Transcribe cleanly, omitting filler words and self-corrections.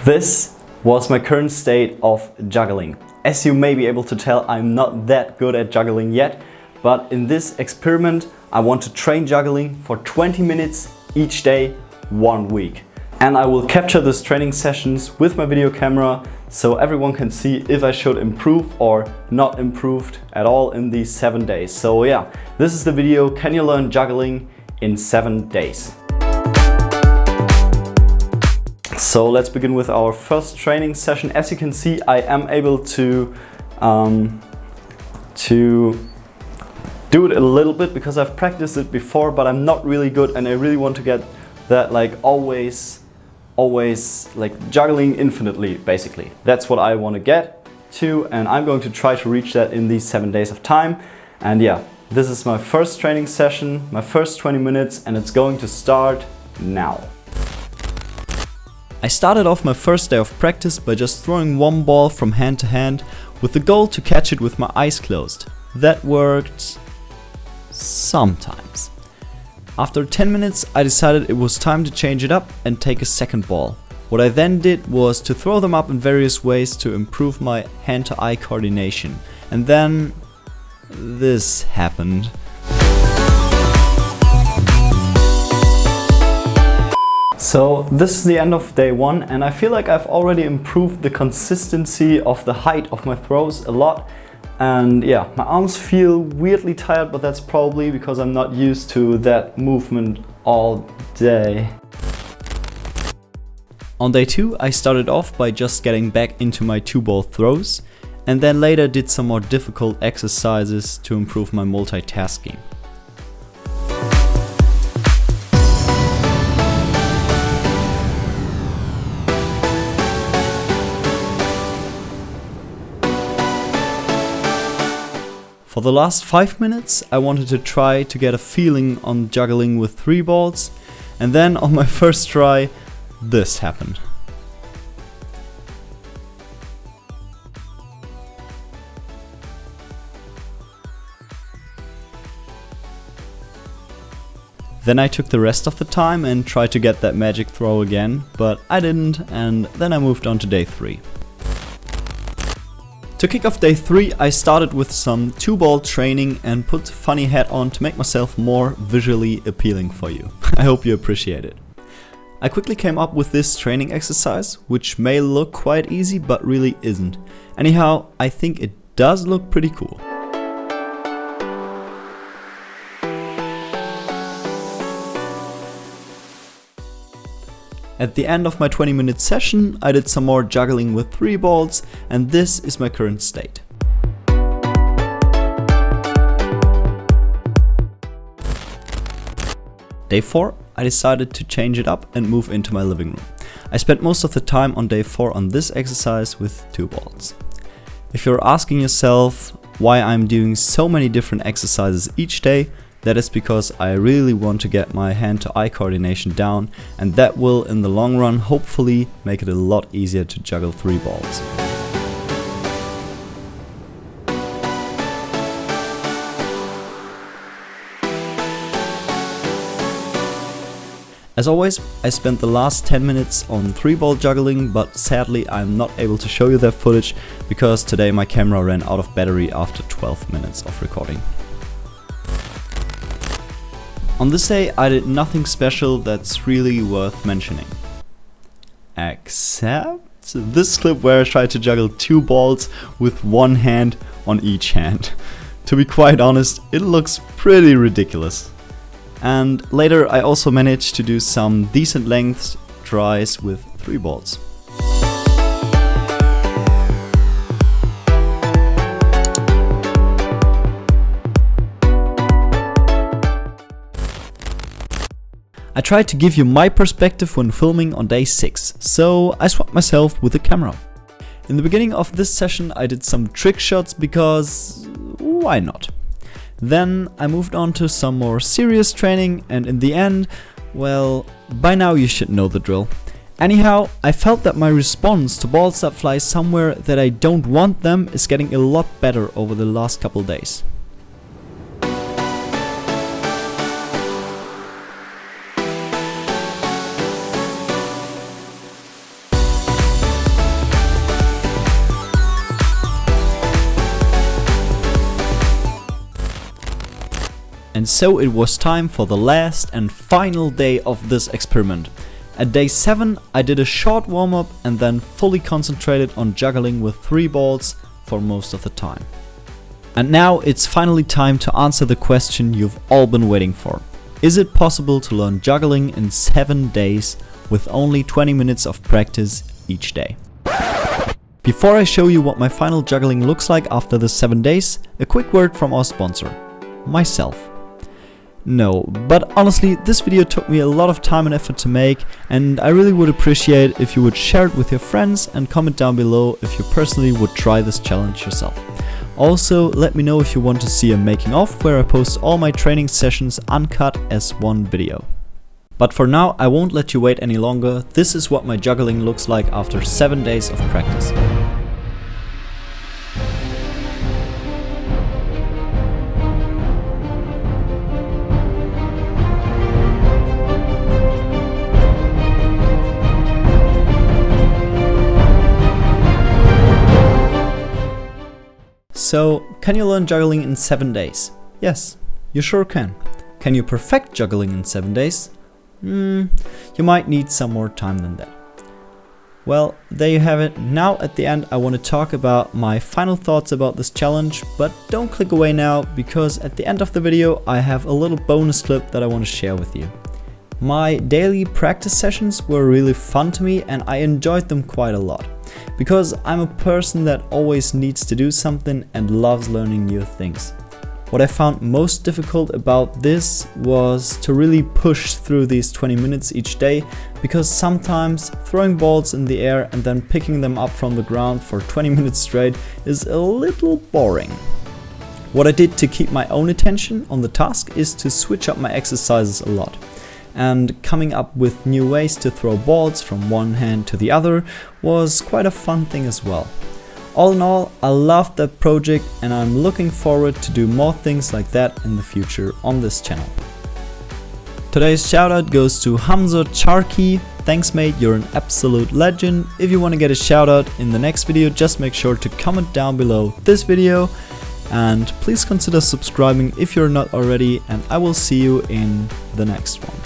This was my current state of juggling. As you may be able to tell, I'm not that good at juggling yet, but in this experiment I want to train juggling for 20 minutes each day, 1 week. And I will capture these training sessions with my video camera so everyone can see if I should improve or not improved at all in these 7 days. So yeah, this is the video, can you learn juggling in 7 days? So let's begin with our first training session. As you can see, I am able to do it a little bit because I've practiced it before, but I'm not really good and I really want to get that like always like juggling infinitely, basically. That's what I want to get to, and I'm going to try to reach that in these 7 days of time. And yeah, this is my first training session, my first 20 minutes, and it's going to start now. I started off my first day of practice by just throwing one ball from hand to hand with the goal to catch it with my eyes closed. That worked sometimes. After 10 minutes I decided it was time to change it up and take a second ball. What I then did was to throw them up in various ways to improve my hand-to-eye coordination. And then this happened. So this is the end of day 1 and I feel like I've already improved the consistency of the height of my throws a lot. And yeah, my arms feel weirdly tired, but that's probably because I'm not used to that movement all day. On day 2 I started off by just getting back into my 2-ball throws and then later did some more difficult exercises to improve my multitasking. For the last 5 minutes I wanted to try to get a feeling on juggling with 3 balls, and then on my first try this happened. Then I took the rest of the time and tried to get that magic throw again, but I didn't, and then I moved on to day 3. To kick off day 3 I started with some 2-ball training and put a funny hat on to make myself more visually appealing for you. I hope you appreciate it. I quickly came up with this training exercise, which may look quite easy but really isn't. Anyhow, I think it does look pretty cool. At the end of my 20-minute session, I did some more juggling with 3 balls, and this is my current state. Day 4, I decided to change it up and move into my living room. I spent most of the time on day 4 on this exercise with 2 balls. If you're asking yourself why I'm doing so many different exercises each day, that is because I really want to get my hand-to-eye coordination down, and that will in the long run hopefully make it a lot easier to juggle 3 balls. As always, I spent the last 10 minutes on 3-ball juggling, but sadly I'm not able to show you that footage because today my camera ran out of battery after 12 minutes of recording. On this day I did nothing special that's really worth mentioning. Except this clip where I tried to juggle 2 balls with 1 hand on each hand. To be quite honest, it looks pretty ridiculous. And later I also managed to do some decent length tries with 3 balls. I tried to give you my perspective when filming on day 6, so I swapped myself with the camera. In the beginning of this session I did some trick shots because why not? Then I moved on to some more serious training, and in the end, well, by now you should know the drill. Anyhow, I felt that my response to balls that fly somewhere that I don't want them is getting a lot better over the last couple days. And so it was time for the last and final day of this experiment. At day 7 I did a short warm-up and then fully concentrated on juggling with 3 balls for most of the time. And now it's finally time to answer the question you've all been waiting for. Is it possible to learn juggling in 7 days with only 20 minutes of practice each day? Before I show you what my final juggling looks like after the 7 days, a quick word from our sponsor, myself. No, but honestly, this video took me a lot of time and effort to make, and I really would appreciate if you would share it with your friends and comment down below if you personally would try this challenge yourself. Also, let me know if you want to see a making of where I post all my training sessions uncut as one video. But for now, I won't let you wait any longer. This is what my juggling looks like after 7 days of practice. So, can you learn juggling in 7 days? Yes, you sure can. Can you perfect juggling in 7 days? You might need some more time than that. Well, there you have it. Now at the end I want to talk about my final thoughts about this challenge, but don't click away now, because at the end of the video I have a little bonus clip that I want to share with you. My daily practice sessions were really fun to me and I enjoyed them quite a lot. Because I'm a person that always needs to do something and loves learning new things. What I found most difficult about this was to really push through these 20 minutes each day, because sometimes throwing balls in the air and then picking them up from the ground for 20 minutes straight is a little boring. What I did to keep my own attention on the task is to switch up my exercises a lot. And coming up with new ways to throw balls from one hand to the other was quite a fun thing as well. All in all, I loved that project and I'm looking forward to do more things like that in the future on this channel. Today's shoutout goes to Hamza Charki. Thanks mate, you're an absolute legend. If you want to get a shoutout in the next video, just make sure to comment down below this video. And please consider subscribing if you're not already, and I will see you in the next one.